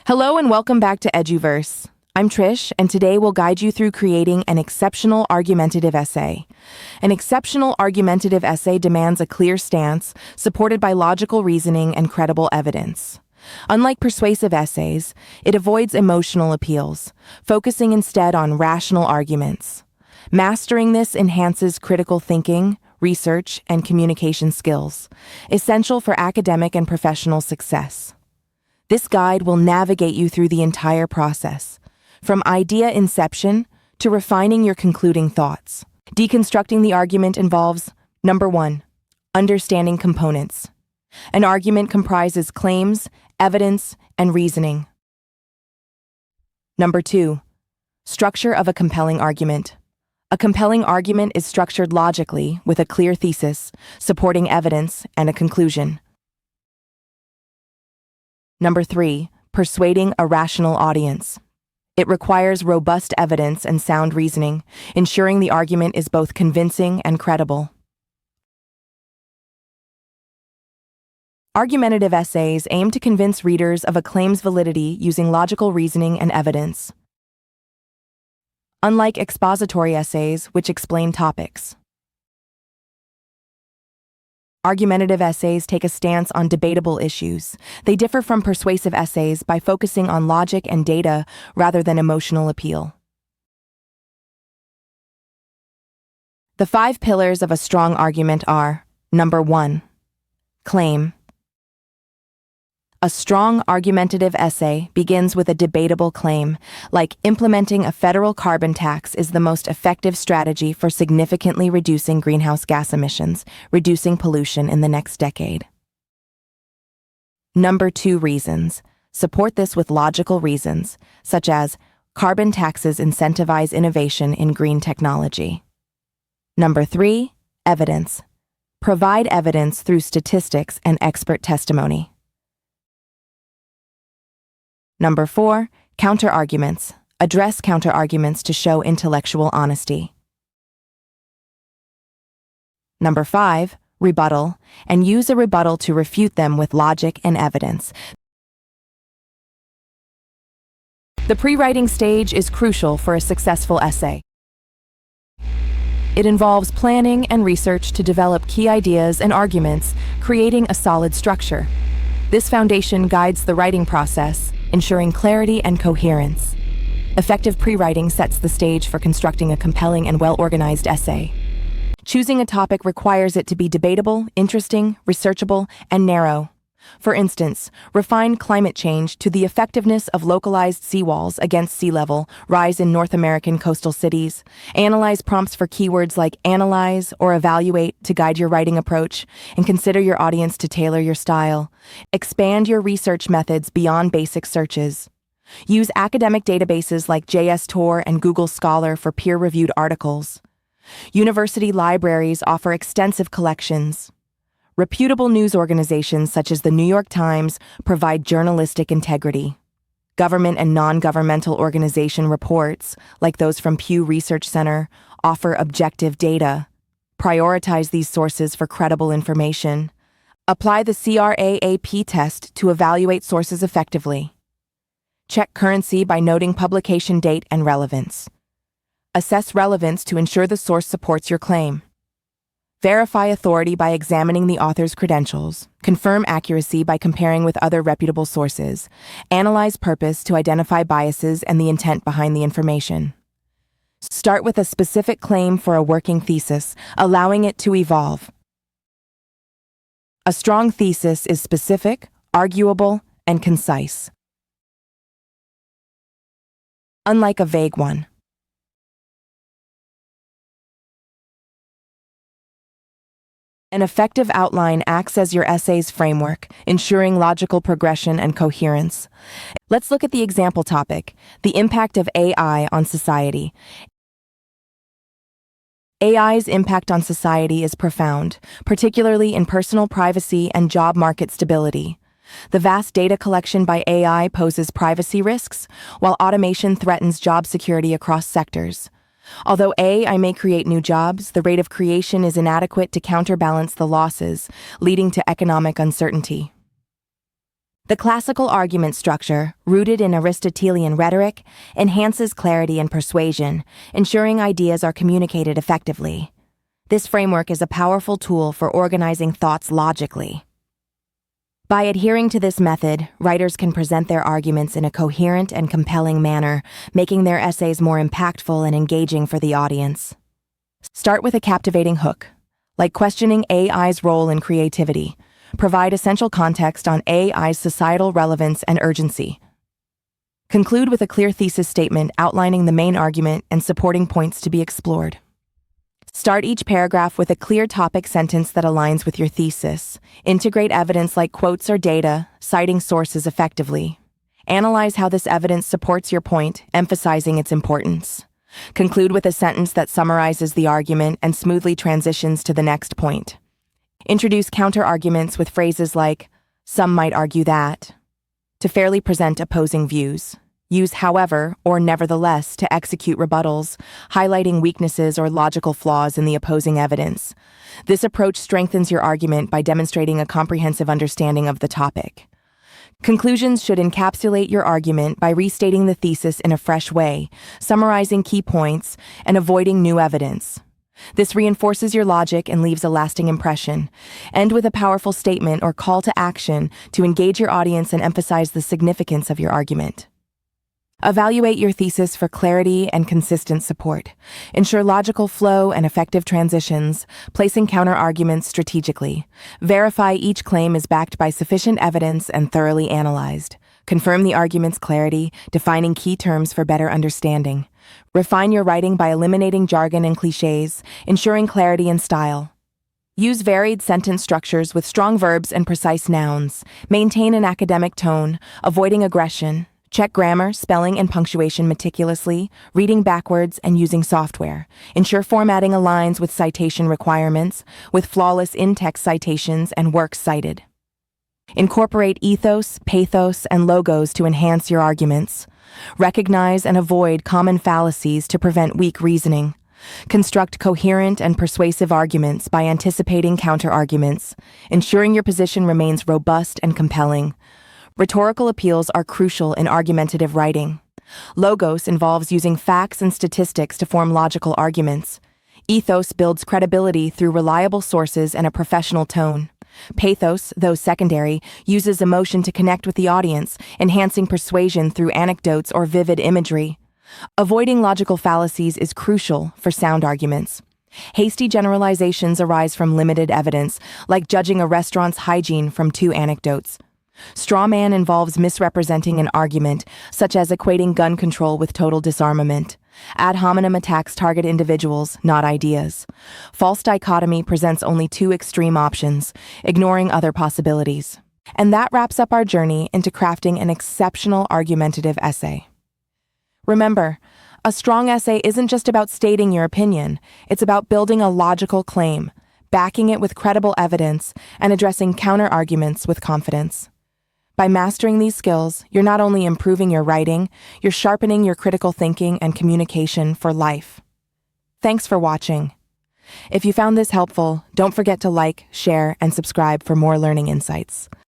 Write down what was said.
Hello and welcome back to Eduverse. I'm Trish, and today we'll guide you through creating an exceptional argumentative essay. An exceptional argumentative essay demands a clear stance, supported by logical reasoning and credible evidence. Unlike persuasive essays, it avoids emotional appeals, focusing instead on rational arguments. Mastering this enhances critical thinking, research, and communication skills, essential for academic and professional success. This guide will navigate you through the entire process, from idea inception to refining your concluding thoughts. Deconstructing the argument involves, number 1, understanding components. An argument comprises claims, evidence, and reasoning. Number 2, structure of a compelling argument. A compelling argument is structured logically with a clear thesis, supporting evidence, and a conclusion. Number 3, persuading a rational audience. It requires robust evidence and sound reasoning, ensuring the argument is both convincing and credible. Argumentative essays aim to convince readers of a claim's validity using logical reasoning and evidence. Unlike expository essays, which explain topics, argumentative essays take a stance on debatable issues. They differ from persuasive essays by focusing on logic and data rather than emotional appeal. The 5 pillars of a strong argument are: number 1, claim. A strong argumentative essay begins with a debatable claim, like implementing a federal carbon tax is the most effective strategy for significantly reducing greenhouse gas emissions, reducing pollution in the next decade. Number 2, reasons. Support this with logical reasons, such as carbon taxes incentivize innovation in green technology. Number 3, evidence. Provide evidence through statistics and expert testimony. Number 4, counter-arguments. Address counter-arguments to show intellectual honesty. Number 5, rebuttal, and use a rebuttal to refute them with logic and evidence. The pre-writing stage is crucial for a successful essay. It involves planning and research to develop key ideas and arguments, creating a solid structure. This foundation guides the writing process, ensuring clarity and coherence. Effective pre-writing sets the stage for constructing a compelling and well-organized essay. Choosing a topic requires it to be debatable, interesting, researchable, and narrow. For instance, refine climate change to the effectiveness of localized seawalls against sea level rise in North American coastal cities. Analyze prompts for keywords like analyze or evaluate to guide your writing approach, and consider your audience to tailor your style. Expand your research methods beyond basic searches. Use academic databases like JSTOR and Google Scholar for peer-reviewed articles. University libraries offer extensive collections. Reputable news organizations such as the New York Times provide journalistic integrity. Government and non-governmental organization reports, like those from Pew Research Center, offer objective data. Prioritize these sources for credible information. Apply the CRAAP test to evaluate sources effectively. Check currency by noting publication date and relevance. Assess relevance to ensure the source supports your claim. Verify authority by examining the author's credentials. Confirm accuracy by comparing with other reputable sources. Analyze purpose to identify biases and the intent behind the information. Start with a specific claim for a working thesis, allowing it to evolve. A strong thesis is specific, arguable, and concise, unlike a vague one. An effective outline acts as your essay's framework, ensuring logical progression and coherence. Let's look at the example topic, the impact of AI on society. AI's impact on society is profound, particularly in personal privacy and job market stability. The vast data collection by AI poses privacy risks, while automation threatens job security across sectors. Although AI may create new jobs, the rate of creation is inadequate to counterbalance the losses, leading to economic uncertainty. The classical argument structure, rooted in Aristotelian rhetoric, enhances clarity and persuasion, ensuring ideas are communicated effectively. This framework is a powerful tool for organizing thoughts logically. By adhering to this method, writers can present their arguments in a coherent and compelling manner, making their essays more impactful and engaging for the audience. Start with a captivating hook, like questioning AI's role in creativity. Provide essential context on AI's societal relevance and urgency. Conclude with a clear thesis statement outlining the main argument and supporting points to be explored. Start each paragraph with a clear topic sentence that aligns with your thesis. Integrate evidence like quotes or data, citing sources effectively. Analyze how this evidence supports your point, emphasizing its importance. Conclude with a sentence that summarizes the argument and smoothly transitions to the next point. Introduce counter-arguments with phrases like, "some might argue that," to fairly present opposing views. Use however or nevertheless to execute rebuttals, highlighting weaknesses or logical flaws in the opposing evidence. This approach strengthens your argument by demonstrating a comprehensive understanding of the topic. Conclusions should encapsulate your argument by restating the thesis in a fresh way, summarizing key points, and avoiding new evidence. This reinforces your logic and leaves a lasting impression. End with a powerful statement or call to action to engage your audience and emphasize the significance of your argument. Evaluate your thesis for clarity and consistent support. Ensure logical flow and effective transitions, placing counter-arguments strategically. Verify each claim is backed by sufficient evidence and thoroughly analyzed. Confirm the argument's clarity, defining key terms for better understanding. Refine your writing by eliminating jargon and cliches, ensuring clarity and style. Use varied sentence structures with strong verbs and precise nouns. Maintain an academic tone, avoiding aggression. Check grammar, spelling, and punctuation meticulously, reading backwards and using software. Ensure formatting aligns with citation requirements, with flawless in-text citations and works cited. Incorporate ethos, pathos, and logos to enhance your arguments. Recognize and avoid common fallacies to prevent weak reasoning. Construct coherent and persuasive arguments by anticipating counter-arguments, ensuring your position remains robust and compelling. Rhetorical appeals are crucial in argumentative writing. Logos involves using facts and statistics to form logical arguments. Ethos builds credibility through reliable sources and a professional tone. Pathos, though secondary, uses emotion to connect with the audience, enhancing persuasion through anecdotes or vivid imagery. Avoiding logical fallacies is crucial for sound arguments. Hasty generalizations arise from limited evidence, like judging a restaurant's hygiene from 2 anecdotes. Strawman involves misrepresenting an argument, such as equating gun control with total disarmament. Ad hominem attacks target individuals, not ideas. False dichotomy presents only 2 extreme options, ignoring other possibilities. And that wraps up our journey into crafting an exceptional argumentative essay. Remember, a strong essay isn't just about stating your opinion, it's about building a logical claim, backing it with credible evidence, and addressing counter-arguments with confidence. By mastering these skills, you're not only improving your writing, you're sharpening your critical thinking and communication for life. Thanks for watching. If you found this helpful, don't forget to like, share, and subscribe for more learning insights.